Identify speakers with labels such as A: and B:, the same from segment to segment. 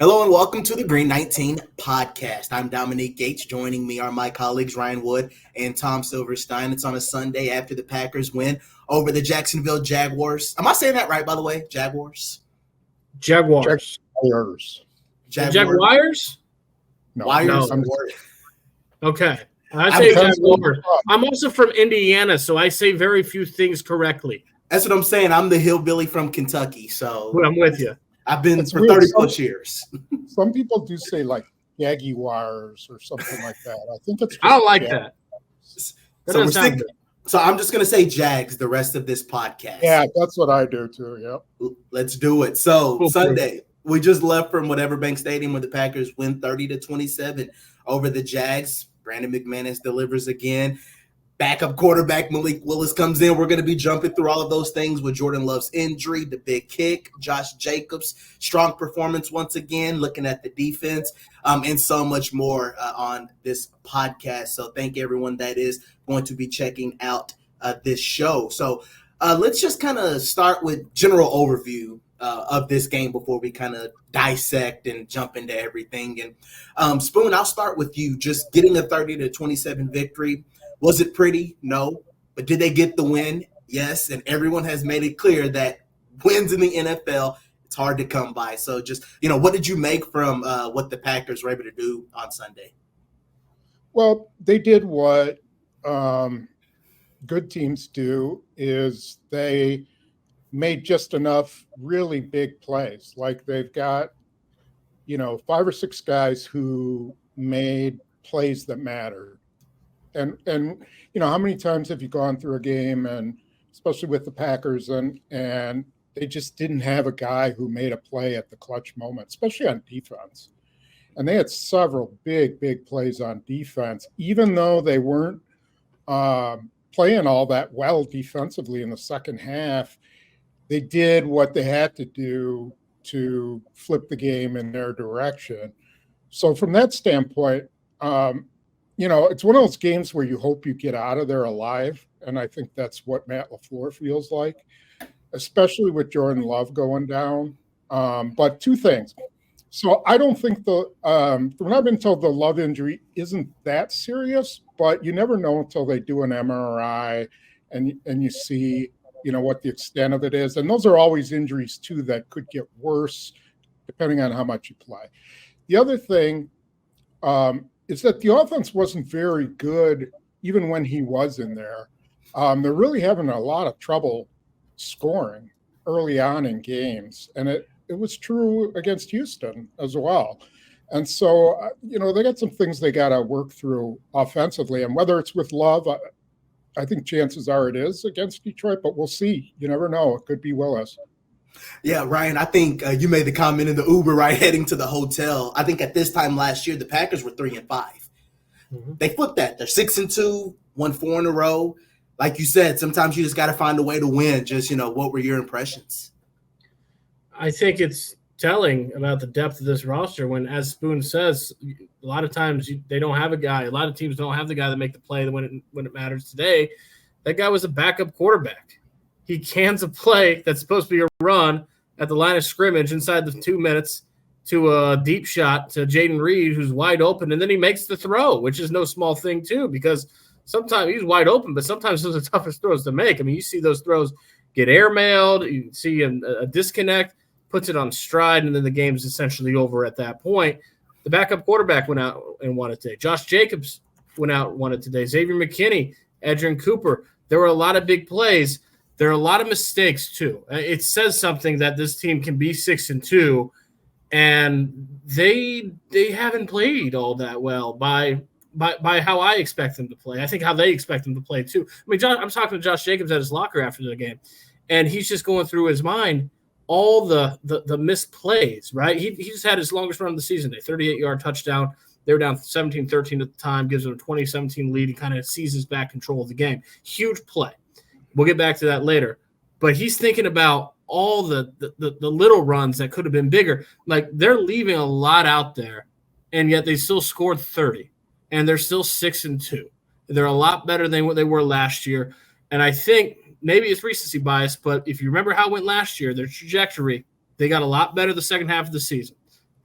A: Hello and welcome to the Green 19 podcast. I'm Dominique Yates. Joining me are my colleagues Ryan Wood and Tom Silverstein. It's on a Sunday after the Packers win over the Jacksonville Jaguars. Am I saying that right, by the way? Jaguars?
B: Jaguars.
C: Jaguars?
B: No.
A: Wires?
B: No.
C: Okay. I say Jaguars. I'm also from Indiana, so I say very few things correctly.
A: That's what I'm saying. I'm the hillbilly from Kentucky, so
C: I'm with you.
A: I've been for 30 plus years.
B: Some people do say like Jaguars or something like that. I think it's.
C: I don't like that.
A: So I'm just going to say Jags the rest of this podcast.
B: Yeah, that's what I do too. Yep.
A: Let's do it. So Sunday, we just left from whatever Bank Stadium where the Packers win 30-27 over the Jags. Brandon McManus delivers again. Backup quarterback Malik Willis comes in. We're going to be jumping through all of those things with Jordan Love's injury, the big kick, Josh Jacobs' strong performance once again, looking at the defense, and so much more on this podcast. So thank everyone that is going to be checking out this show. So let's just kind of start with general overview of this game before we kind of dissect and jump into everything. And Spoon, I'll start with you. Just getting a 30-27 victory. Was it pretty? No. But did they get the win? Yes. And everyone has made it clear that wins in the NFL, it's hard to come by. So just, what did you make from what the Packers were able to do on Sunday?
B: Well, they did what good teams do, is they made just enough really big plays. Like they've got, 5 or 6 guys who made plays that mattered. And how many times have you gone through a game, and especially with the Packers, and they just didn't have a guy who made a play at the clutch moment, especially on defense. And they had several big plays on defense, even though they weren't playing all that well defensively in the second half. They did what they had to do to flip the game in their direction. So from that standpoint, it's one of those games where you hope you get out of there alive. And I think that's what Matt LaFleur feels like, especially with Jordan Love going down. But 2 things. So I don't think from what I've been told, the Love injury isn't that serious, but you never know until they do an MRI and you see, what the extent of it is. And those are always injuries too that could get worse depending on how much you play. The other thing, is that the offense wasn't very good even when he was in there. They're really having a lot of trouble scoring early on in games, and it was true against Houston as well. And so, they got some things they got to work through offensively, and whether it's with Love, I think chances are it is against Detroit, but we'll see. You never know. It could be Willis.
A: Yeah, Ryan, I think you made the comment in the Uber, right, heading to the hotel. I think at this time last year, the Packers were 3-5. Mm-hmm. They flipped that. They're 6-2, won 4 in a row. Like you said, sometimes you just got to find a way to win. Just, what were your impressions?
C: I think it's telling about the depth of this roster when, as Spoon says, a lot of times they don't have a guy. A lot of teams don't have the guy that make the play when it matters. Today, that guy was a backup quarterback. He cans a play that's supposed to be a run at the line of scrimmage inside the 2 minutes to a deep shot to Jaden Reed, who's wide open, and then he makes the throw, which is no small thing too, because sometimes he's wide open, but sometimes those are the toughest throws to make. I mean, you see those throws get airmailed, you see a disconnect, puts it on stride, and then the game's essentially over at that point. The backup quarterback went out and won it today. Josh Jacobs went out and won it today. Xavier McKinney, Edgerrin Cooper. There were a lot of big plays. There are a lot of mistakes, too. It says something that this team can be 6-2, and they haven't played all that well by how I expect them to play. I think how they expect them to play, too. I mean, I'm talking to Josh Jacobs at his locker after the game, and he's just going through his mind all the missed plays, right? He just had his longest run of the season, a 38-yard touchdown. They were down 17-13 at the time, gives them a 20-17 lead. He kind of seizes back control of the game. Huge play. We'll get back to that later. But he's thinking about all the little runs that could have been bigger. Like, they're leaving a lot out there, and yet they still scored 30, and they're still 6-2. They're a lot better than what they were last year. And I think maybe it's recency bias, but if you remember how it went last year, their trajectory, they got a lot better the second half of the season.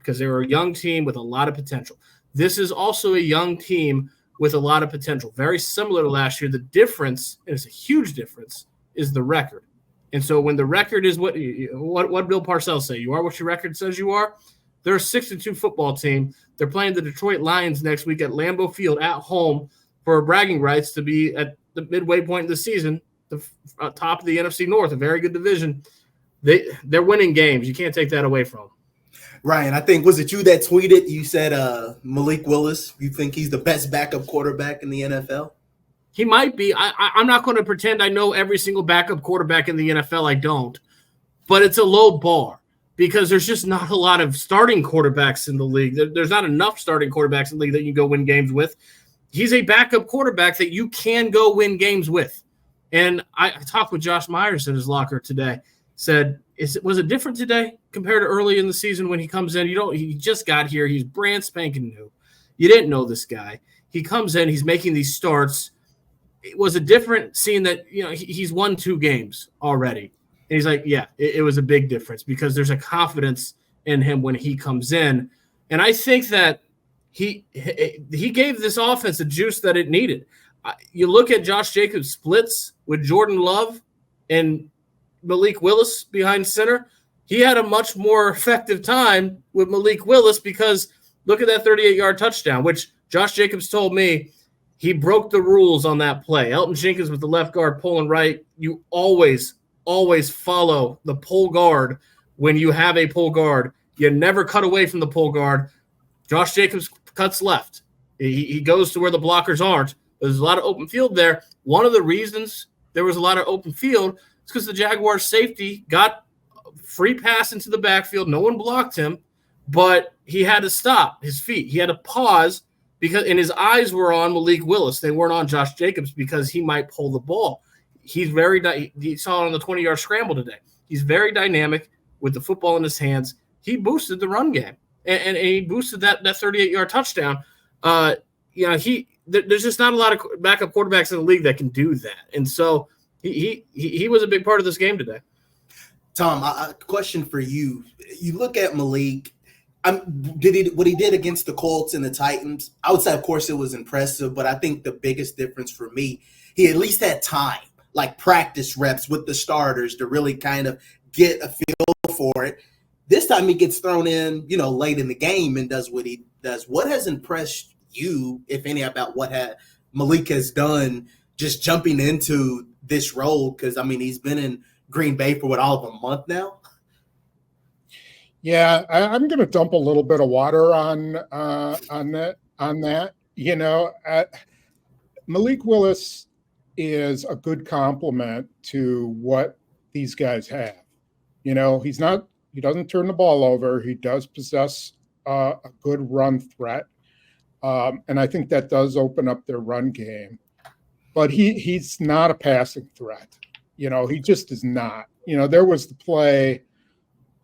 C: because they were a young team with a lot of potential. This is also a young team with a lot of potential, very similar to last year. The difference, and it's a huge difference, is the record. And so when the record is what Bill Parcells say, you are what your record says you are, they're a 6-2 football team. They're playing the Detroit Lions next week at Lambeau Field at home for bragging rights to be at the midway point of the season, the top of the NFC North, a very good division. They're winning games. You can't take that away from them.
A: Ryan, I think, was it you that tweeted, you said Malik Willis, you think he's the best backup quarterback in the NFL?
C: He might be. I'm not going to pretend I know every single backup quarterback in the NFL. I don't. But it's a low bar because there's just not a lot of starting quarterbacks in the league. There's not enough starting quarterbacks in the league that you go win games with. He's a backup quarterback that you can go win games with. And I talked with Josh Myers in his locker today, said, was it different today compared to early in the season when he comes in? He just got here. He's brand spanking new. You didn't know this guy. He comes in, he's making these starts. It was a different seeing that, he's won 2 games already. And he's like, yeah, it was a big difference because there's a confidence in him when he comes in. And I think that he gave this offense the juice that it needed. You look at Josh Jacobs' splits with Jordan Love and Malik Willis behind center. He had a much more effective time with Malik Willis because look at that 38-yard touchdown, which Josh Jacobs told me he broke the rules on that play. Elton Jenkins with the left guard pulling right. You always follow the pull guard when you have a pull guard. You never cut away from the pull guard. Josh Jacobs cuts left. He goes to where the blockers aren't. There's a lot of open field there. One of the reasons there was a lot of open field is because the Jaguars safety got a free pass into the backfield. No one blocked him, but he had to stop his feet. He had to pause and his eyes were on Malik Willis. They weren't on Josh Jacobs because he might pull the ball. He's he saw it on the 20-yard scramble today. He's very dynamic with the football in his hands. He boosted the run game, and he boosted that 38-yard touchdown. There's just not a lot of backup quarterbacks in the league that can do that. And so he was a big part of this game today.
A: Tom, a question for you. You look at Malik, what he did against the Colts and the Titans, I would say, of course, it was impressive, but I think the biggest difference for me, he at least had time, like practice reps with the starters to really kind of get a feel for it. This time he gets thrown in, late in the game and does what he does. What has impressed you, if any, about what Malik has done just jumping into this role? Because, he's been in Green Bay for all of a month now.
B: Yeah, I'm going to dump a little bit of water on that. Malik Willis is a good complement to what these guys have. He doesn't turn the ball over. He does possess a good run threat. And I think that does open up their run game. But he's not a passing threat. He just is not. There was the play,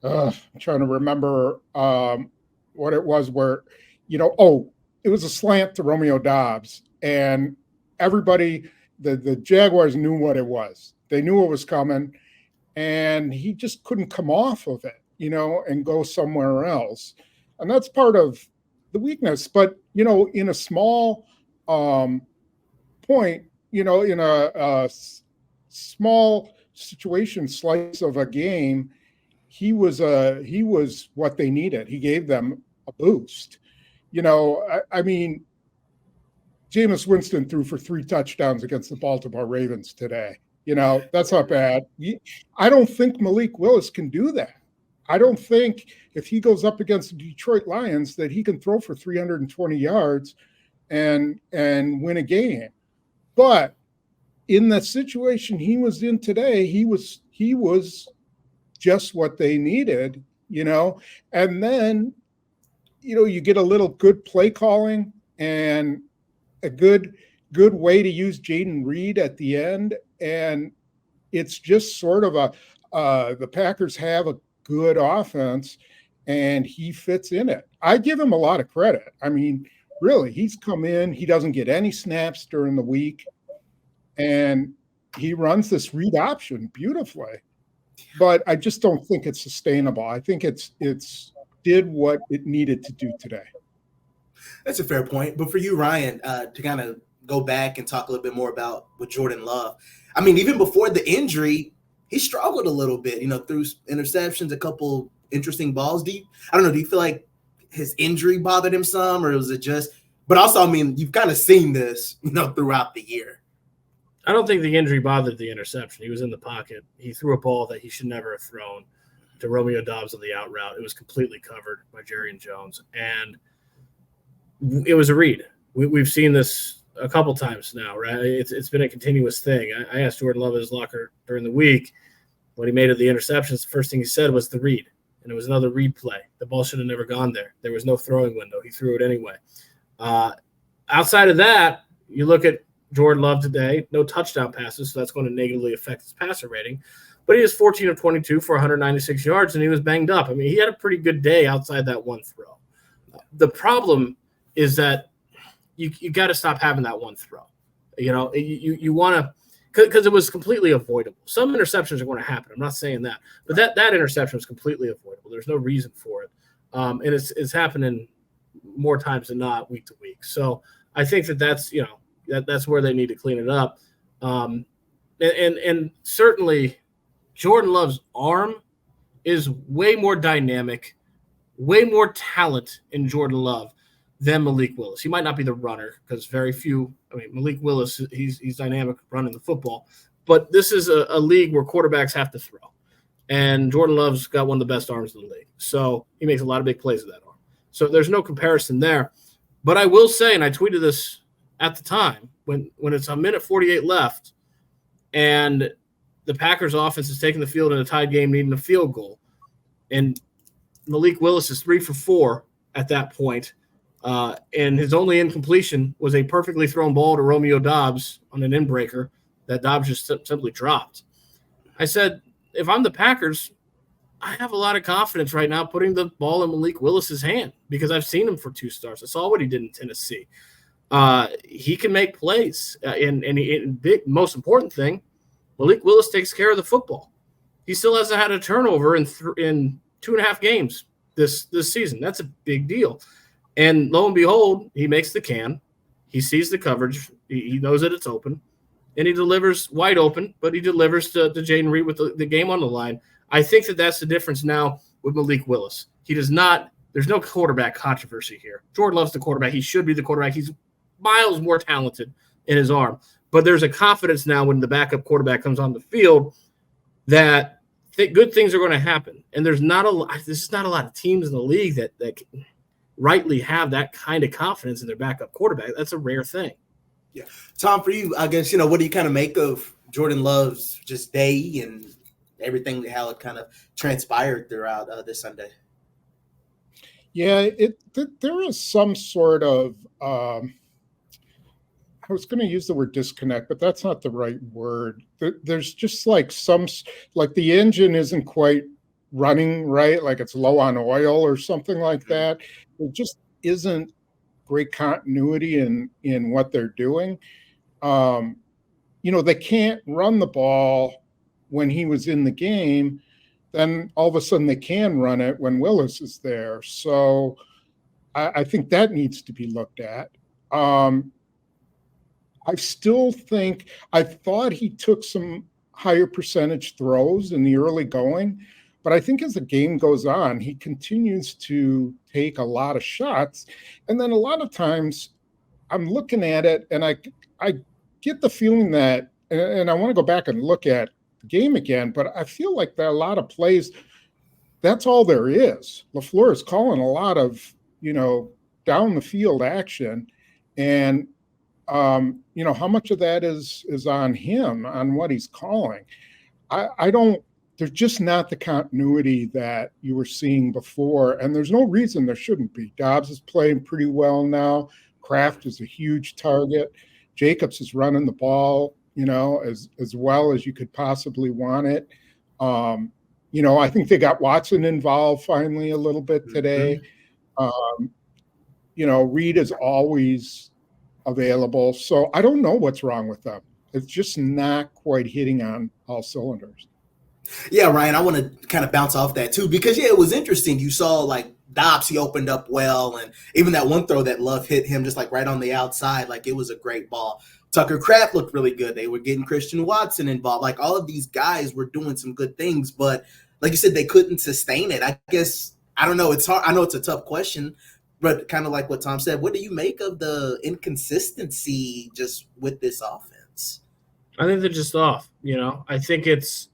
B: I'm trying to remember what it was where, it was a slant to Romeo Doubs. And everybody, the Jaguars knew what it was. They knew it was coming. And he just couldn't come off of it, and go somewhere else. And that's part of the weakness. But, in a small point, in a small situation, slice of a game, he was what they needed. He gave them a boost. Jameis Winston threw for 3 touchdowns against the Baltimore Ravens today. That's not bad. I don't think Malik Willis can do that. I don't think if he goes up against the Detroit Lions that he can throw for 320 yards and win a game. But in the situation he was in today, he was just what they needed, and then, you get a little good play calling and a good way to use Jaden Reed at the end. And it's just sort of the Packers have a good offense and he fits in it. I give him a lot of credit. Really, he's come in, he doesn't get any snaps during the week, and he runs this read option beautifully. But I just don't think it's sustainable. I think it's did what it needed to do today.
A: That's a fair point. But for you, Ryan, to kind of go back and talk a little bit more about with Jordan Love, I mean, even before the injury, he struggled a little bit, through interceptions, a couple interesting balls. Do you feel like his injury bothered him some, or was it just – but also, I mean, you've kind of seen this, throughout the year.
C: I don't think the injury bothered the interception. He was in the pocket. He threw a ball that he should never have thrown to Romeo Doubs on the out route. It was completely covered by Jerry Jones, and it was a read. We've seen this a couple times now, right? It's been a continuous thing. I asked Jordan Love in his locker during the week when he made it the interceptions. The first thing he said was the read, and it was another read play. The ball should have never gone there. There was no throwing window. He threw it anyway. Outside of that, you look at Jordan Love today, no touchdown passes, so that's going to negatively affect his passer rating. But he was 14 of 22 for 196 yards, and he was banged up. I mean, he had a pretty good day outside that one throw. The problem is that you got to stop having that one throw. You want to – because it was completely avoidable. Some interceptions are going to happen. I'm not saying that. But that interception was completely avoidable. There's no reason for it. And it's happening more times than not week to week. So I think that's where they need to clean it up. And certainly Jordan Love's arm is way more dynamic, way more talent in Jordan Love than Malik Willis. He might not be the runner because Malik Willis, he's dynamic running the football. But this is a league where quarterbacks have to throw. And Jordan Love's got one of the best arms in the league. So he makes a lot of big plays with that arm. So there's no comparison there. But I will say, and I tweeted this at the time, when it's a minute 48 left and the Packers offense is taking the field in a tied game needing a field goal, and Malik Willis is 3 for 4 at that point, and his only incompletion was a perfectly thrown ball to Romeo Doubs on an inbreaker that Doubs just simply dropped. I said, if I'm the Packers, I have a lot of confidence right now putting the ball in Malik Willis's hand because I've seen him for 2 stars. I saw what he did in Tennessee. He can make plays, and most important thing, Malik Willis takes care of the football. He still hasn't had a turnover in 2.5 games this season. That's a big deal. And lo and behold, he makes the can. He sees the coverage. He knows that it's open, and he delivers wide open. But he delivers to Jaden Reed with the game on the line. I think that's the difference now with Malik Willis. He does not. There's no quarterback controversy here. Jordan Love's the quarterback. He should be the quarterback. He's miles more talented in his arm. But there's a confidence now when the backup quarterback comes on the field that good things are going to happen. And there's not a lot of teams in the league that can rightly have that kind of confidence in their backup quarterback. That's a rare thing.
A: Yeah. Tom, for you, I guess, what do you kind of make of Jordan Love's just day and everything, how it kind of transpired throughout this Sunday?
B: Yeah, there is some sort of I was going to use the word disconnect, but that's not the right word. There's just like the engine isn't quite running right, like it's low on oil or something like that. It just isn't great continuity in what they're doing. They can't run the ball when he was in the game. Then all of a sudden they can run it when Willis is there. So I think that needs to be looked at. I still think I thought he took some higher percentage throws in the early going, but I think as the game goes on, he continues to take a lot of shots. And then a lot of times I'm looking at it and I get the feeling that, and I want to go back and look at the game again, but I feel like there are a lot of plays. That's all there is. LaFleur is calling a lot of, down the field action. And, how much of that is on him, on what he's calling? There's just not the continuity that you were seeing before, and there's no reason there shouldn't be. Doubs is playing pretty well now. Kraft is a huge target. Jacobs is running the ball, as well as you could possibly want it. I think they got Watson involved finally a little bit today. Reed is always available. So I don't know what's wrong with them. It's just not quite hitting on all cylinders.
A: Yeah, Ryan, I want to kind of bounce off that too, because it was interesting. You saw like Dobbs, he opened up well, and even that one throw that Love hit him just like right on the outside, like it was a great ball. Tucker Kraft looked really good. They were getting Christian Watson involved. Like all of these guys were doing some good things, but like you said, they couldn't sustain it. I guess, I don't know. It's hard. I know it's a tough question, but kind of like what Tom said, what do you make of the inconsistency just with this offense?
C: I think they're just off. I think it's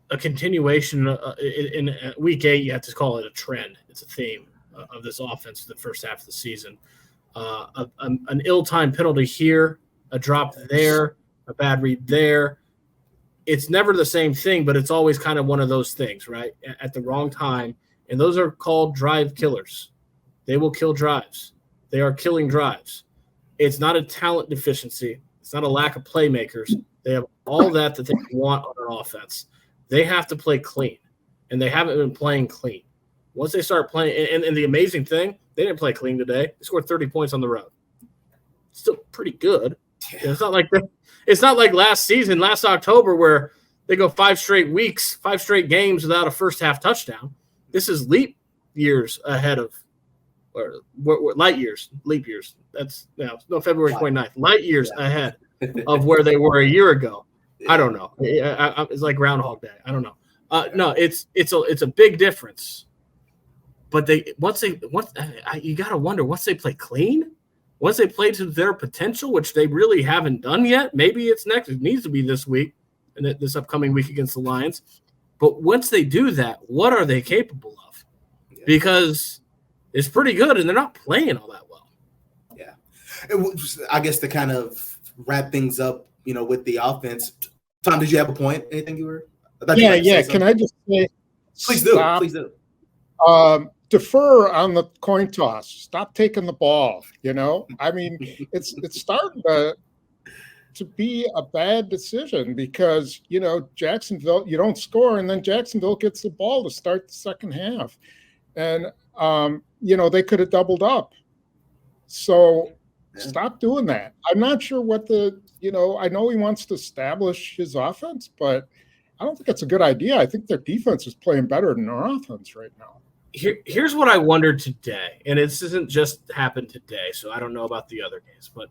C: a continuation. In week 8, you have to call it a trend. It's a theme of this offense for the first half of the season. An ill-timed penalty here, a drop there, a bad read there. It's never the same thing, but it's always kind of one of those things, right? At the wrong time. And those are called drive killers. They will kill drives. They are killing drives. It's not a talent deficiency. It's not a lack of playmakers. They have all that they want on an offense. They have to play clean, and they haven't been playing clean. Once they start playing, and the amazing thing, they didn't play clean today. They scored 30 points on the road. Still pretty good. Yeah. It's not like last October, where they go 5 straight weeks, 5 straight games without a first half touchdown. This is leap years ahead of, or light years, leap years. That's February 29th. Light years ahead of where they were a year ago. I don't know. It's like Groundhog Day. I don't know. No, it's a big difference. But you got to wonder, once they play clean, once they play to their potential, which they really haven't done yet, maybe it's next. It needs to be this week and this upcoming week against the Lions. But once they do that, what are they capable of? Because it's pretty good, and they're not playing all that well.
A: Yeah. I guess to kind of wrap things up, with the offense. Tom, did you have a point? Anything you were?
B: Yeah. Can I just say?
A: Please do.
B: Defer on the coin toss. Stop taking the ball. I mean, it's starting to be a bad decision because Jacksonville, you don't score, and then Jacksonville gets the ball to start the second half, and they could have doubled up. So stop doing that. I'm not sure what I know he wants to establish his offense, but I don't think it's a good idea. I think their defense is playing better than their offense right now.
C: Here's what I wondered today, and this isn't just happened today, so I don't know about the other games, but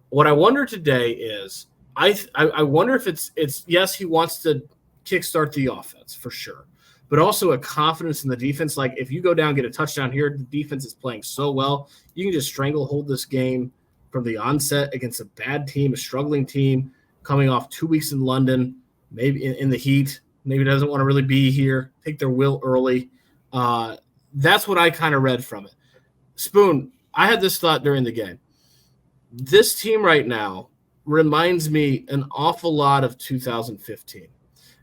C: what I wonder today is I wonder if it's yes, he wants to kickstart the offense for sure, but also a confidence in the defense. Like if you go down, get a touchdown here, the defense is playing so well, you can just stranglehold this game from the onset against a bad team, a struggling team coming off 2 weeks in London, maybe in the heat, maybe doesn't want to really be here, take their will early. That's what I kind of read from it. Spoon, I had this thought during the game. This team right now reminds me an awful lot of 2015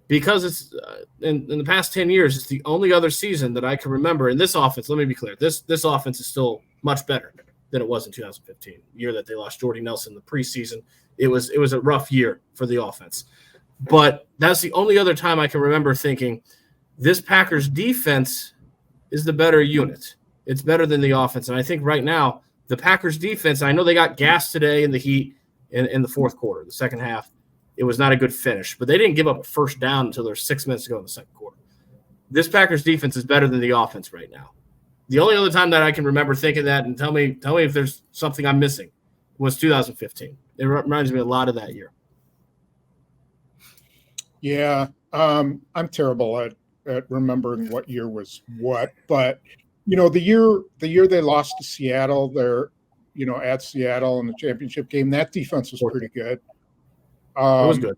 C: because it's in the past 10 years, it's the only other season that I can remember. In this offense, let me be clear, this offense is still much better than it was in 2015, year that they lost Jordy Nelson in the preseason. It was a rough year for the offense. But that's the only other time I can remember thinking this Packers defense is the better unit. It's better than the offense. And I think right now, the Packers defense, I know they got gassed today in the heat in the fourth quarter, the second half. It was not a good finish, but they didn't give up a first down until there was 6 minutes to go in the second quarter. This Packers defense is better than the offense right now. The only other time that I can remember thinking that, and tell me if there's something I'm missing, was 2015. It reminds me a lot of that year.
B: Yeah, I'm terrible at remembering what year was what, but the year they lost to Seattle, they're at Seattle in the championship game, that defense was pretty good.
C: It was good.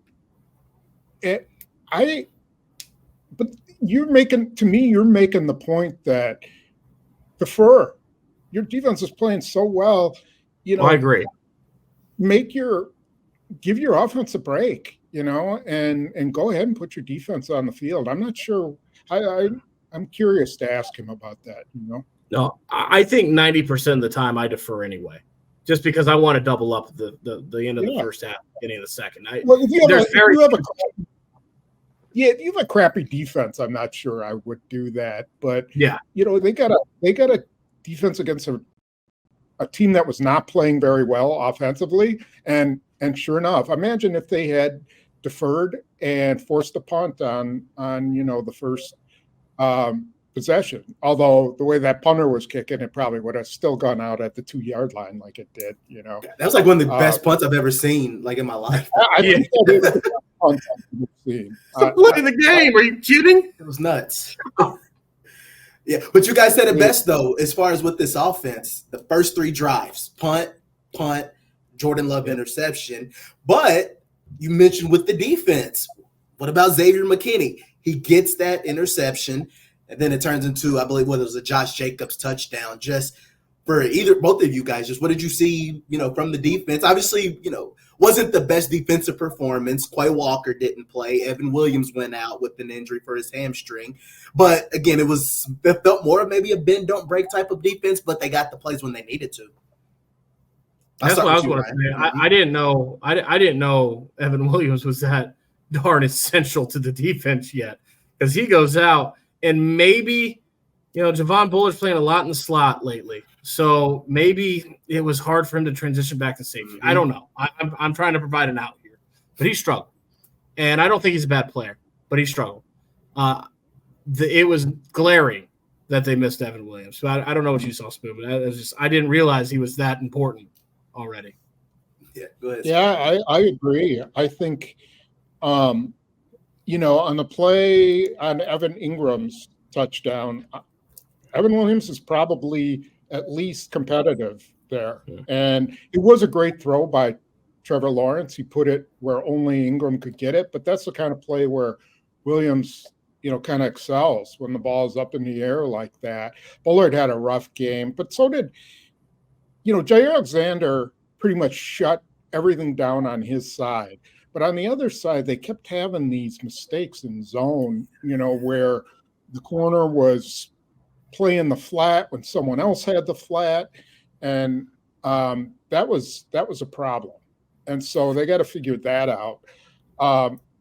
B: But you're making the point that Defer, your defense is playing so well.
C: I agree.
B: Give your offense a break, and go ahead and put your defense on the field. I'm not sure. I'm curious to ask him about that.
C: No, I think 90% of the time I defer anyway, just because I want to double up the end of the first half, beginning of the second.
B: If you have a crappy defense, I'm not sure I would do that. But
C: yeah,
B: they got a defense against a team that was not playing very well offensively, and sure enough, imagine if they had deferred and forced a punt on the first possession. Although the way that punter was kicking, it probably would have still gone out at the 2-yard line like it did,
A: That was like one of the best punts I've ever seen, like in my life.
B: I think that is the best punt I've ever seen.
C: Look at the game. Are you kidding?
A: It was nuts. Yeah, but you guys said it best, though, as far as with this offense. The first 3 drives, punt, Jordan Love interception. But you mentioned with the defense, what about Xavier McKinney? He gets that interception, and then it turns into, I believe, it was a Josh Jacobs touchdown. Just for both of you guys, just what did you see, from the defense? Obviously, wasn't the best defensive performance. Quay Walker didn't play. Evan Williams went out with an injury for his hamstring. But again, it felt more of maybe a bend don't break type of defense, but they got the plays when they needed to.
C: That's what I was going to say. I didn't know. I didn't know Evan Williams was that darn essential to the defense yet, because he goes out and maybe Javon Bullard's playing a lot in the slot lately, so maybe it was hard for him to transition back to safety. I don't know. I'm trying to provide an out here, but he struggled, and I don't think he's a bad player, but he struggled. It was glaring that they missed Evan Williams. So I don't know what you saw, Spoon, but I didn't realize he was that important already.
A: Yeah, go ahead.
B: Yeah, I agree. I think, on the play on Evan Ingram's touchdown, Evan Williams is probably at least competitive there. Yeah. And it was a great throw by Trevor Lawrence. He put it where only Ingram could get it, but that's the kind of play where Williams, kind of excels when the ball is up in the air like that. Bullard had a rough game, but so did, Jair Alexander pretty much shut everything down on his side. But on the other side, they kept having these mistakes in zone, where the corner was playing the flat when someone else had the flat. And that was a problem. And so they got to figure that out.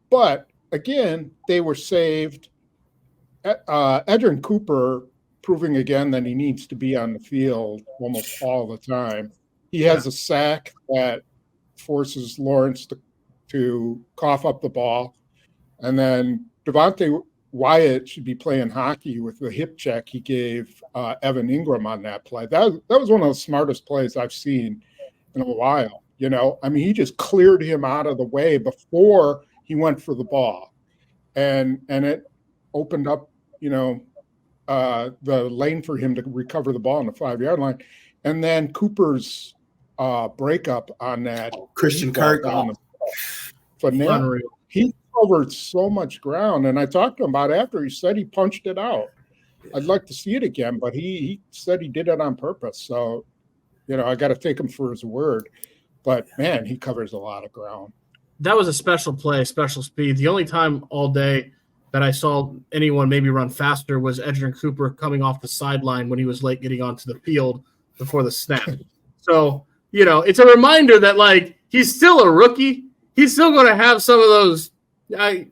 B: But again, they were saved. Edgerrin Cooper proving again that he needs to be on the field almost all the time. He has a sack that forces Lawrence to cough up the ball. And then Devontae Wyatt should be playing hockey with the hip check he gave Evan Ingram on that play. That was one of the smartest plays I've seen in a while. He just cleared him out of the way before he went for the ball. And it opened up, the lane for him to recover the ball on the 5-yard line. And then Cooper's breakup on that.
A: Christian Kirk.
B: He covered so much ground. And I talked to him about it after. He said he punched it out. I'd like to see it again, but he said he did it on purpose. So, I got to take him for his word. But, man, he covers a lot of ground.
C: That was a special play, special speed. The only time all day that I saw anyone maybe run faster was Edgerrin Cooper coming off the sideline when he was late getting onto the field before the snap. So, it's a reminder that, he's still a rookie. He's still going to have some of those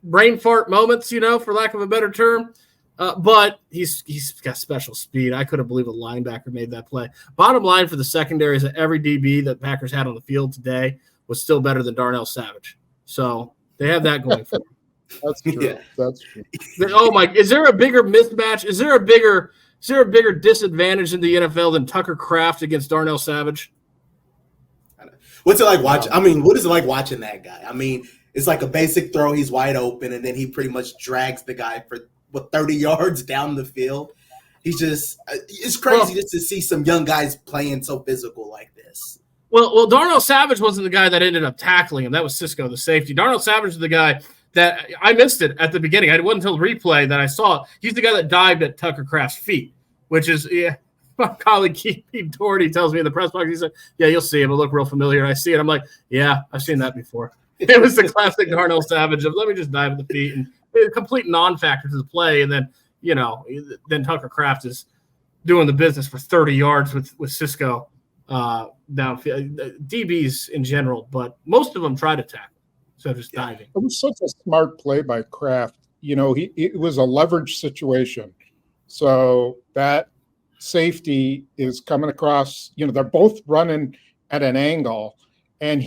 C: brain fart moments, for lack of a better term. But he's got special speed. I couldn't believe a linebacker made that play. Bottom line for the secondary is that every DB that Packers had on the field today was still better than Darnell Savage. So they have that going for them.
B: That's true. Yeah. That's true.
C: Oh my! Is there a bigger mismatch? Is there a bigger disadvantage in the NFL than Tucker Kraft against Darnell Savage?
A: What's it like watching? What is it like watching that guy? It's like a basic throw. He's wide open, and then he pretty much drags the guy for 30 yards down the field. He's just it's crazy just to see some young guys playing so physical like this.
C: Well, Darnell Savage wasn't the guy that ended up tackling him. That was Cisco, the safety. Darnell Savage is the guy that I missed it at the beginning. It wasn't until the replay that I saw it. He's the guy that dived at Tucker Kraft's feet, which is, my colleague Keith Doherty tells me in the press box, he said, yeah, you'll see him. It'll look real familiar. I see it. I'm like, yeah, I've seen that before. It was the classic Darnell Savage of let me just dive at the feet, and a complete non-factor to the play. And then, then Tucker Kraft is doing the business for 30 yards with Cisco downfield. DBs in general, but most of them try to tackle. So just diving.
B: It was such a smart play by Kraft. It was a leverage situation. So that safety is coming across, they're both running at an angle, and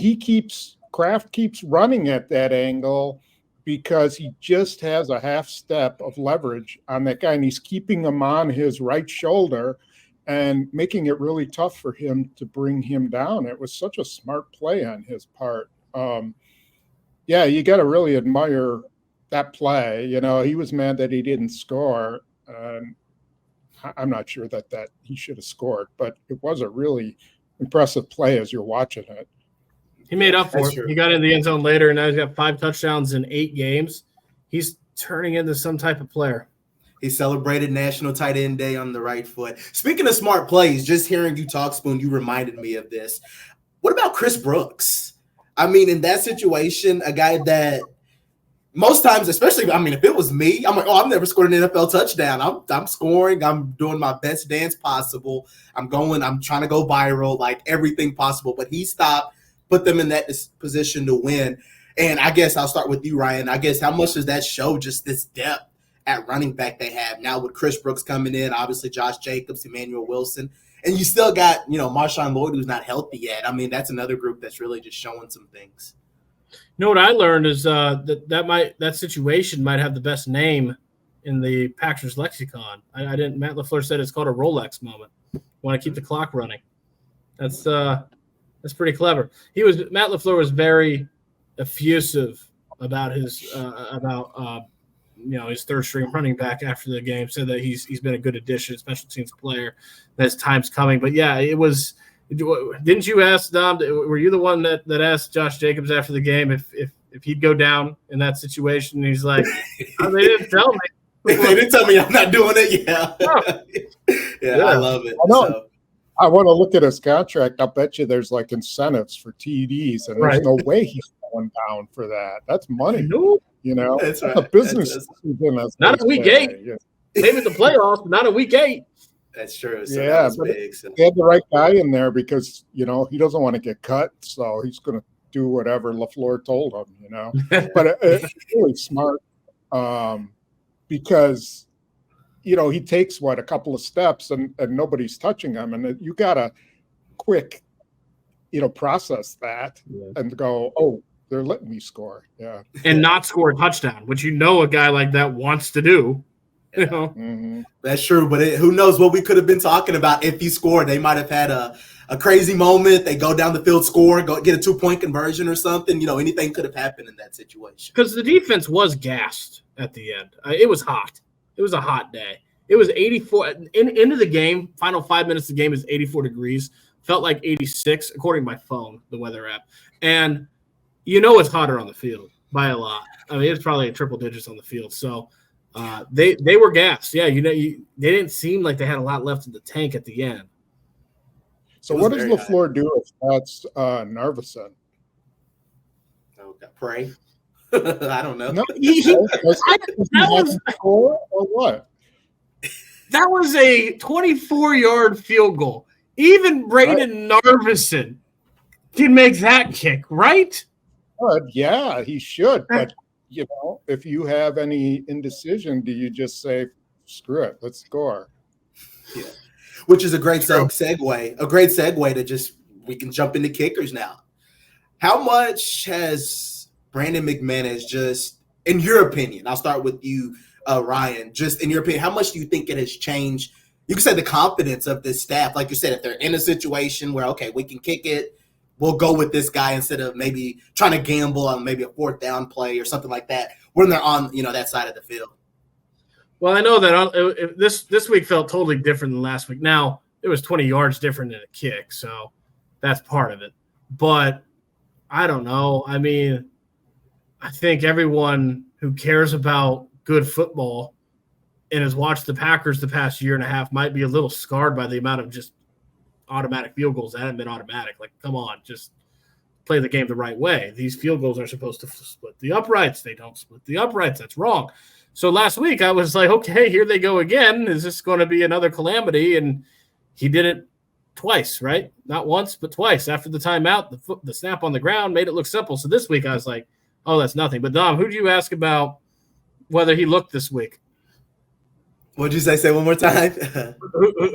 B: Kraft keeps running at that angle, because he just has a half step of leverage on that guy, and he's keeping him on his right shoulder and making it really tough for him to bring him down. It was such a smart play on his part. Yeah, you got to really admire that play. You know, he was mad that he didn't score. I'm not sure that he should have scored, but it was a really impressive play as you're watching it.
C: He made up for it. He got in the end zone later, and now he's got 5 touchdowns in 8 games. He's turning into some type of player.
A: He celebrated National Tight End Day on the right foot. Speaking of smart plays, just hearing you talk, Spoon, you reminded me of this. What about Chris Brooks? I mean, in that situation, a guy that most times, especially, I mean, if it was me, I'm like, oh, I've never scored an NFL touchdown. I'm scoring. I'm doing my best dance possible. I'm trying to go viral, like everything possible. But he stopped, put them in that position to win. And I guess I'll start with you, Ryan. I guess how much does that show just this depth at running back they have now with Chris Brooks coming in, obviously Josh Jacobs, Emmanuel Wilson, and you still got, Marshawn Lloyd, who's not healthy yet. I mean, that's another group that's really just showing some things.
C: You know what I learned is that situation might have the best name in the Packers lexicon. Matt LaFleur said it's called a Rolex moment. Want to keep the clock running. That's pretty clever. Matt LaFleur was very effusive about his his third string running back after the game. Said that he's been a good addition, special teams player. That his time's coming. But yeah, it was. Didn't you ask Dom? Were you the one that asked Josh Jacobs after the game if he'd go down in that situation? And he's like, oh, they didn't tell me.
A: They didn't tell me I'm not doing it. Yeah, yeah, I love it.
B: I know. So. I want to look at his contract. I'll bet you there's like incentives for TDs, and there's no way he's going down for that. That's money.
C: Nope.
B: That's right. A business.
C: Not a week 8. Yeah. Maybe the playoffs, but not a week 8.
A: That's true. So
B: yeah,
A: that was big. So.
B: They had the right guy in there because, he doesn't want to get cut. So he's going to do whatever LaFleur told him, But it's really smart because, he takes, a couple of steps and nobody's touching him. And you got to quick, process that and go, oh, they're letting me score. Yeah.
C: And not score a touchdown, which a guy like that wants to do.
A: Mm-hmm. That's true, but who knows what we could have been talking about if he scored. They might have had a crazy moment. They go down the field, score, go get a 2-point conversion or something. Anything could have happened in that situation.
C: Because the defense was gassed at the end. It was hot. It was a hot day. It was 84. Into the game, final 5 minutes of the game is 84 degrees. Felt like 86, according to my phone, the weather app. And it's hotter on the field by a lot. I mean, it's probably triple digits on the field. So they were gassed. Yeah, they didn't seem like they had a lot left in the tank at the end.
B: So what does LaFleur do if that's Narvison?
A: Okay, pray. I don't know.
B: No, that
C: was a 24-yard field goal. Even Braden Narvison can make that kick, right?
B: Yeah, he should. But if you have any indecision, do you just say, "Screw it, let's score"?
A: Yeah, which is a great segue. A great segue to we can jump into kickers now. How much has Brandon McManus in your opinion? I'll start with you, Ryan. Just in your opinion, how much do you think it has changed? You can say the confidence of this staff. Like you said, if they're in a situation where, okay, we can kick it, we'll go with this guy instead of maybe trying to gamble on maybe a 4th down play or something like that when they're on, that side of the field.
C: Well, I know that this week felt totally different than last week. Now, it was 20 yards different than a kick, so that's part of it. But I don't know. I mean, I think everyone who cares about good football and has watched the Packers the past year and a half might be a little scarred by the amount of just automatic field goals that haven't been automatic. Like, come on, just play the game the right way. These field goals are supposed to split the uprights. They don't split the uprights. That's wrong. So last week I was like, okay, here they go again. Is this going to be another calamity? And he did it twice, right? Not once, but twice. After the timeout, the snap on the ground made it look simple. So this week I was like, oh, that's nothing. But Dom, who'd you ask about whether he looked this week?
A: What'd you say? Say one more time.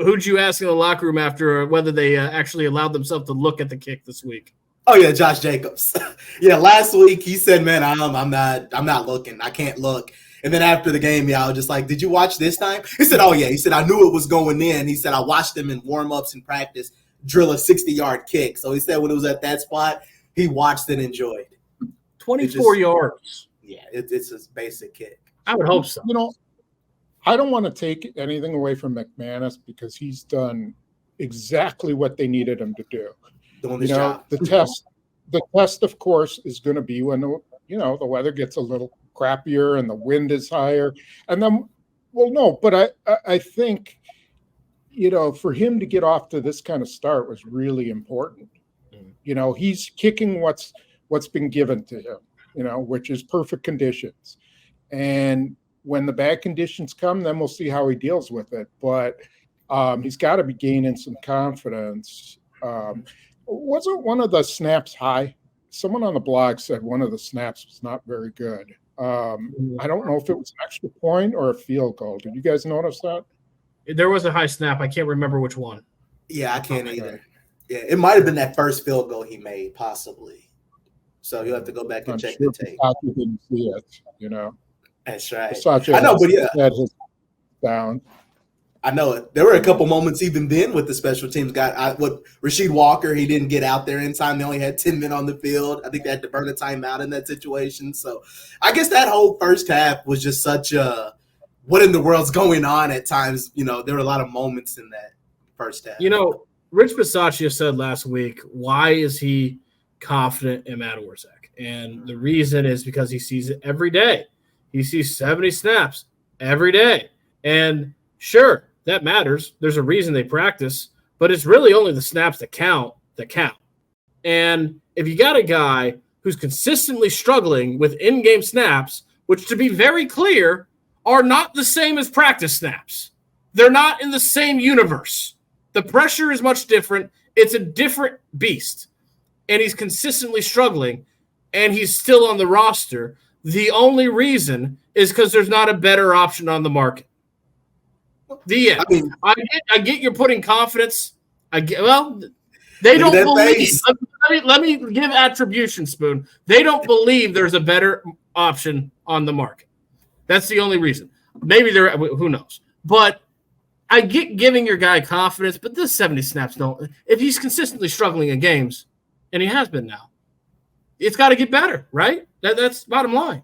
C: Who'd you ask in the locker room after whether they actually allowed themselves to look at the kick this week?
A: Oh yeah, Josh Jacobs. Yeah, last week he said, "Man, I'm not looking. I can't look." And then after the game, I was just like, "Did you watch this time?" He said, "Oh yeah." He said, "I knew it was going in." He said, "I watched him in warm-ups and practice drill a 60-yard kick." So he said when it was at that spot, he watched and enjoyed.
C: 24 yards.
A: Yeah, it's a basic kick.
C: I would hope so.
B: I don't want to take anything away from McManus because he's done exactly what they needed him to do.
A: Doing this job.
B: The test, of course, is going to be when the weather gets a little crappier and the wind is higher, and then, but I think, for him to get off to this kind of start was really important. He's kicking what's been given to him, which is perfect conditions, and when the bad conditions come, then we'll see how he deals with it. But he's got to be gaining some confidence. Wasn't one of the snaps high? Someone on the blog said one of the snaps was not very good. I don't know if it was an extra point or a field goal. Did you guys notice that?
C: There was a high snap. I can't remember which one.
A: Yeah, I can't either. Yeah, it might have been that first field goal he made, possibly. So you'll have to go back and check the tape.
B: You didn't see it,
A: That's right.
B: I know, but
A: down. I know it. There were a couple moments even then with the special teams guy. With Rasheed Walker, he didn't get out there in time. They only had 10 men on the field. I think they had to burn a timeout in that situation. So I guess that whole first half was just such a what in the world's going on at times. There were a lot of moments in that first half.
C: Rich Bisaccia said last week, why is he confident in Matt Orzech? And the reason is because he sees it every day. He sees 70 snaps every day. And sure, that matters. There's a reason they practice, but it's really only the snaps that count. And if you got a guy who's consistently struggling with in-game snaps, which to be very clear are not the same as practice snaps. They're not in the same universe. The pressure is much different. It's a different beast. And he's consistently struggling, and he's still on the roster. The only reason is because there's not a better option on the market. The end. I get you're putting confidence. They don't believe. Let me give attribution, Spoon. They don't believe there's a better option on the market. That's the only reason. Maybe there. Who knows? But I get giving your guy confidence. But this 70 snaps don't. If he's consistently struggling in games, and he has been now, it's got to get better, right? That's bottom line.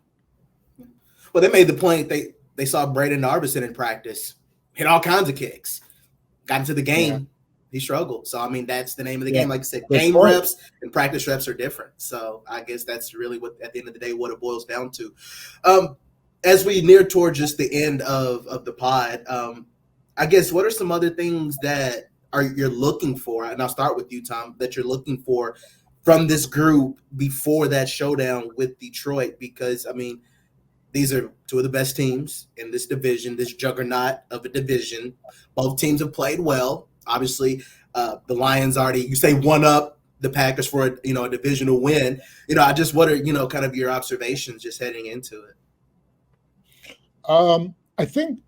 A: Well, they made the point. They saw Braden Arison in practice. Hit all kinds of kicks. Got into the game. Yeah. He struggled. So, that's the name of the game. Like I said, game reps and practice reps are different. So, I guess that's really what, at the end of the day, what it boils down to. As we near toward just the end of the pod, I guess what are some other things that you're looking for? And I'll start with you, Tom, that you're looking for from this group before that showdown with Detroit? Because, these are two of the best teams in this division, this juggernaut of a division. Both teams have played well. Obviously, the Lions already, you say, one up the Packers for a divisional win. What are, kind of your observations just heading into it?
B: I think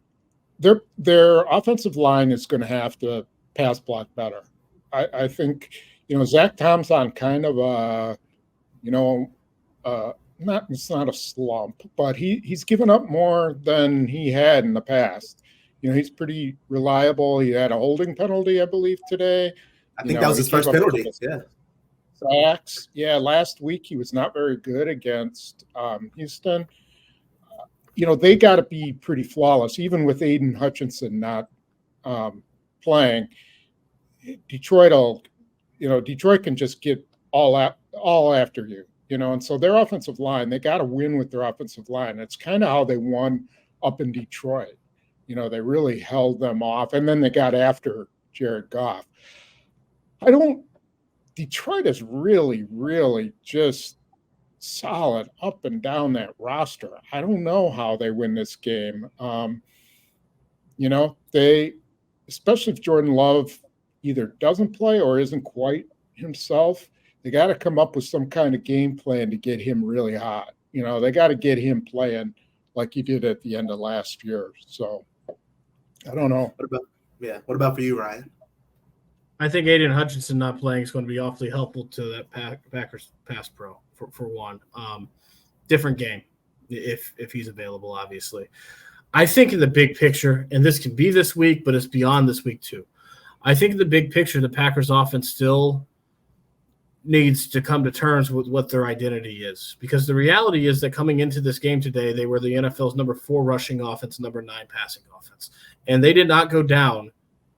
B: their offensive line is going to have to pass block better. I think, Zach Tom's on kind of a, it's not a slump, but he's given up more than he had in the past. He's pretty reliable. He had a holding penalty, I believe, today.
A: I think that was his first penalty. Yeah.
B: Sacks. Yeah, last week he was not very good against Houston. They got to be pretty flawless, even with Aiden Hutchinson not playing. Detroit can just get all after you. And so their offensive line, they got to win with their offensive line. It's kind of how they won up in Detroit. They really held them off, and then they got after Jared Goff. Detroit is really, really just solid up and down that roster. I don't know how they win this game. Especially if Jordan Love either doesn't play or isn't quite himself, they got to come up with some kind of game plan to get him really hot. They got to get him playing like he did at the end of last year. So I don't know.
A: What about for you, Ryan?
C: I think Aiden Hutchinson not playing is going to be awfully helpful to that Packers pass pro for one. Different game if he's available, obviously. I think in the big picture, and this can be this week, but it's beyond this week too. I think in the big picture, the Packers offense still needs to come to terms with what their identity is, because the reality is that coming into this game today, they were the NFL's number 4 rushing offense, number 9 passing offense, and they did not go down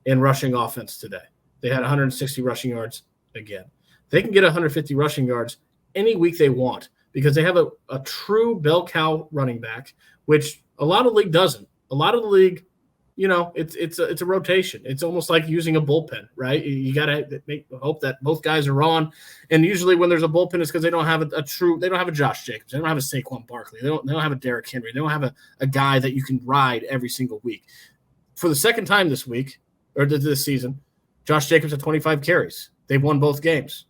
C: in rushing offense today. They had 160 rushing yards again. They can get 150 rushing yards any week they want because they have a true bell cow running back, which a lot of the league doesn't. A lot of the league, it's a rotation. It's almost like using a bullpen, right? You got to hope that both guys are on. And usually when there's a bullpen, it's because they don't have they don't have a Josh Jacobs. They don't have a Saquon Barkley. They don't have a Derrick Henry. They don't have a guy that you can ride every single week. For the second time this week, or this season, Josh Jacobs had 25 carries. They've won both games.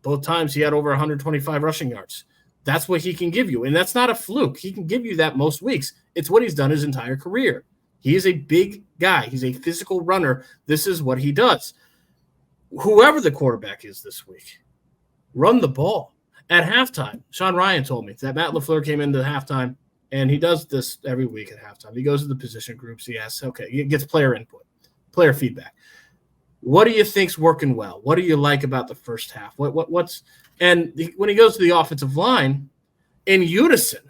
C: Both times he had over 125 rushing yards. That's what he can give you. And that's not a fluke. He can give you that most weeks. It's what he's done his entire career. He is a big guy. He's a physical runner. This is what he does. Whoever the quarterback is this week, run the ball. At halftime, Sean Ryan told me that Matt LaFleur came into halftime, and he does this every week at halftime. He goes to the position groups. He asks, he gets player input, player feedback. What do you think's working well? What do you like about the first half? What's when he goes to the offensive line, in unison,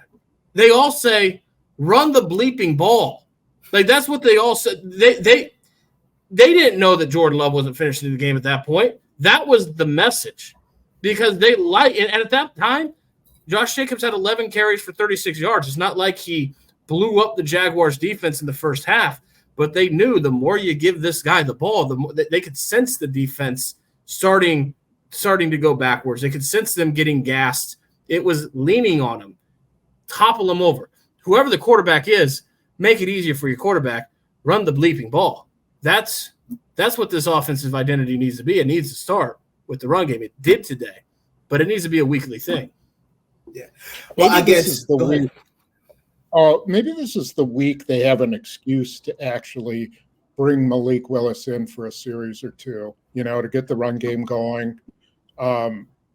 C: they all say, "Run the bleeping ball." Like that's what they all said. They didn't know that Jordan Love wasn't finishing the game at that point. That was the message, because they and at that time, Josh Jacobs had 11 carries for 36 yards. It's not like he blew up the Jaguars defense in the first half. But they knew the more you give this guy the ball, the more they could sense the defense starting to go backwards. They could sense them getting gassed. It was leaning on them, topple them over. Whoever the quarterback is, make it easier for your quarterback. Run the bleeping ball. That's what this offensive identity needs to be. It needs to start with the run game. It did today, but it needs to be a weekly thing.
A: Yeah. Well, I guess
B: the week. Maybe this is the week they have an excuse to actually bring Malik Willis in for a series or two, to get the run game going.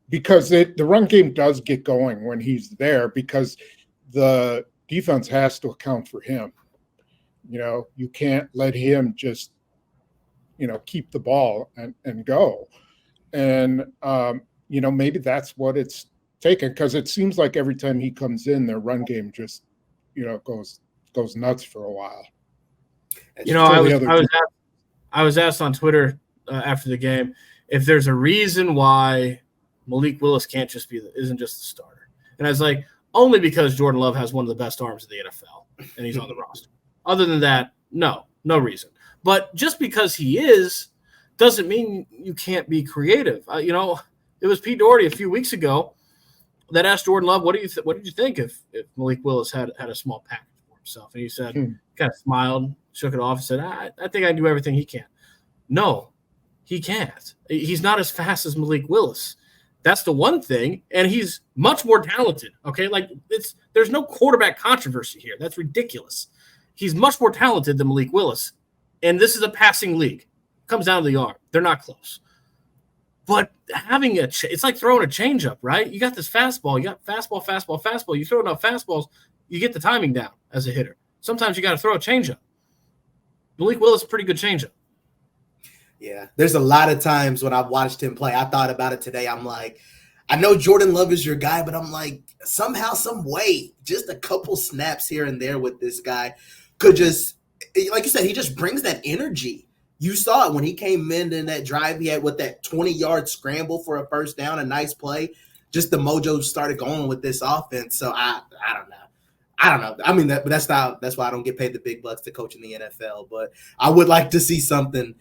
B: Because the run game does get going when he's there, because the defense has to account for him. You can't let him just, keep the ball and go. And, maybe that's what it's taken, because it seems like every time he comes in, their run game just goes nuts for a while.
C: I was asked on Twitter after the game if there's a reason why Malik Willis isn't just the starter, and I was like, only because Jordan Love has one of the best arms in the NFL and he's on the roster. Other than that, no reason. But just because he is doesn't mean you can't be creative. It was Pete Doherty a few weeks ago that asked Jordan Love, what did you think if Malik Willis had a small package for himself? And he said, kind of smiled, shook it off, and said, I think I do everything he can. No, he can't. He's not as fast as Malik Willis. That's the one thing, and he's much more talented, okay? There's no quarterback controversy here. That's ridiculous. He's much more talented than Malik Willis, and this is a passing league. It comes down to the arm. They're not close. But having it's like throwing a changeup, right? You got this fastball. You got fastball. You throw enough fastballs, you get the timing down as a hitter. Sometimes you got to throw a changeup. Malik Willis is a pretty good changeup.
A: Yeah, there's a lot of times when I've watched him play, I thought about it today. I'm like, I know Jordan Love is your guy, but I'm like, somehow, some way, just a couple snaps here and there with this guy could just, like you said, he just brings that energy. You saw it when he came in that drive he had with that 20-yard scramble for a first down, a nice play. Just the mojo started going with this offense. So I don't know. I mean, that's why I don't get paid the big bucks to coach in the NFL. But I would like to see something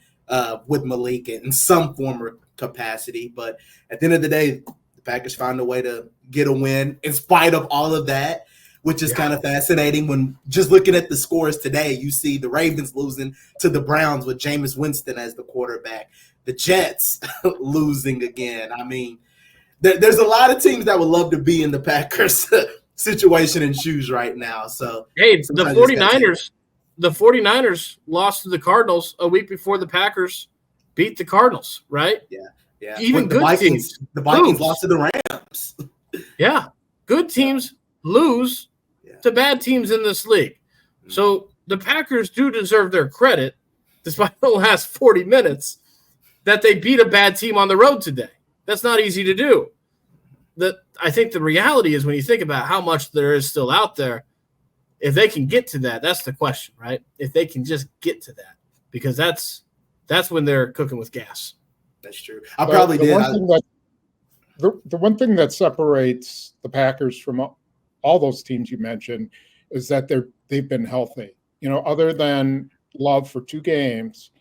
A: with Malik in some form or capacity. But at the end of the day, the Packers found a way to get a win in spite of all of that, which is kind of fascinating. When just looking at the scores today, you see the Ravens losing to the Browns with Jameis Winston as the quarterback, the Jets losing again. I mean, there's a lot of teams that would love to be in the Packers situation and shoes right now. So
C: hey, the 49ers lost to the Cardinals a week before the Packers beat the Cardinals, right?
A: Yeah.
C: Even
A: the
C: good
A: Vikings,
C: teams
A: the Vikings
C: lose.
A: lost to the Rams.
C: Yeah. Good teams lose to bad teams in this league. So the Packers do deserve their credit, despite the last 40 minutes, that they beat a bad team on the road today. That's not easy to do. I think the reality is when you think about how much there is still out there, if they can get to that, that's the question, right? If they can just get to that, because that's when they're cooking with gas.
A: That's true. The
B: one thing that separates the Packers from all those teams you mentioned is that they've been healthy. Other than Love for 2 games,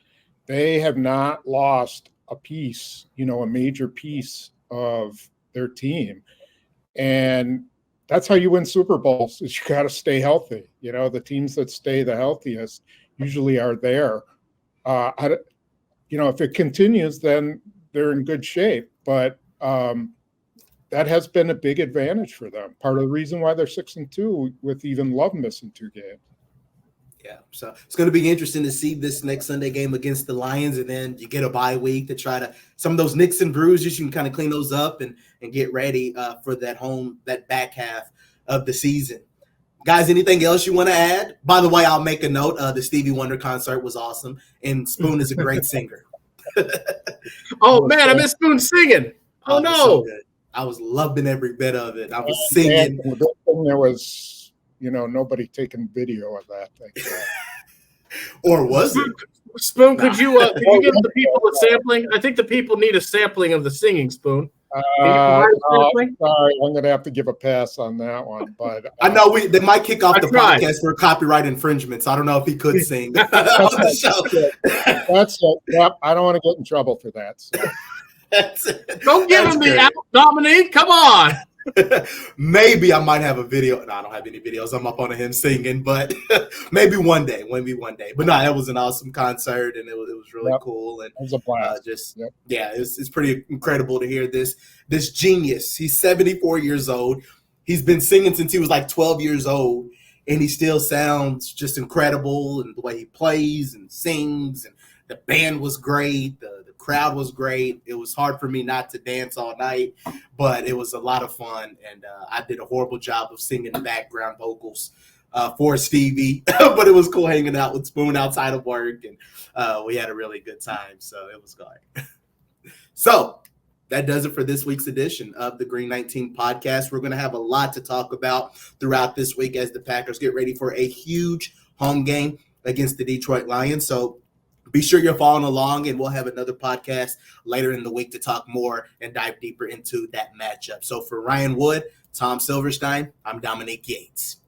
B: they have not lost a piece, a major piece of their team. And that's how you win Super Bowls, is you got to stay healthy. The teams that stay the healthiest usually are there. If it continues, then they're in good shape. But that has been a big advantage for them. Part of the reason why they're 6-2 with even Love missing 2 games.
A: Yeah, so it's going to be interesting to see this next Sunday game against the Lions, and then you get a bye week to try to some of those nicks and bruises. You can kind of clean those up and get ready for that back half of the season. Guys, anything else you want to add? By the way, I'll make a note. The Stevie Wonder concert was awesome, and Spoon is a great singer.
C: Oh man, I miss Spoon singing. Oh no,
A: so good. I was loving every bit of it. I was singing.
B: There was. Nobody taking video of that thing.
A: Or was it?
C: Spoon, could you give the people a sampling? I think the people need a sampling of the singing, Spoon.
B: Sorry, I'm going to have to give a pass on that one. But
A: I know they might kick off the podcast for copyright infringement, so I don't know if he could sing on the show.
B: That's it. Yep, I don't want to get in trouble for that. So.
C: Don't give him the out, Dominique. Come on.
A: Maybe I might have a video. No, I don't have any videos. I'm up on him singing, but maybe one day. But no, it was an awesome concert, and it was really cool. And
B: it was a blast.
A: It's pretty incredible to hear this genius. He's 74 years old. He's been singing since he was like 12 years old, and he still sounds just incredible. And the way he plays and sings, and the band was great. The crowd was great. It was hard for me not to dance all night, but it was a lot of fun. And I did a horrible job of singing the background vocals for Stevie, but it was cool hanging out with Spoon outside of work. And we had a really good time. So it was great. So that does it for this week's edition of the Green 19 podcast. We're going to have a lot to talk about throughout this week as the Packers get ready for a huge home game against the Detroit Lions. So be sure you're following along, and we'll have another podcast later in the week to talk more and dive deeper into that matchup. So for Ryan Wood, Tom Silverstein, I'm Dominique Yates.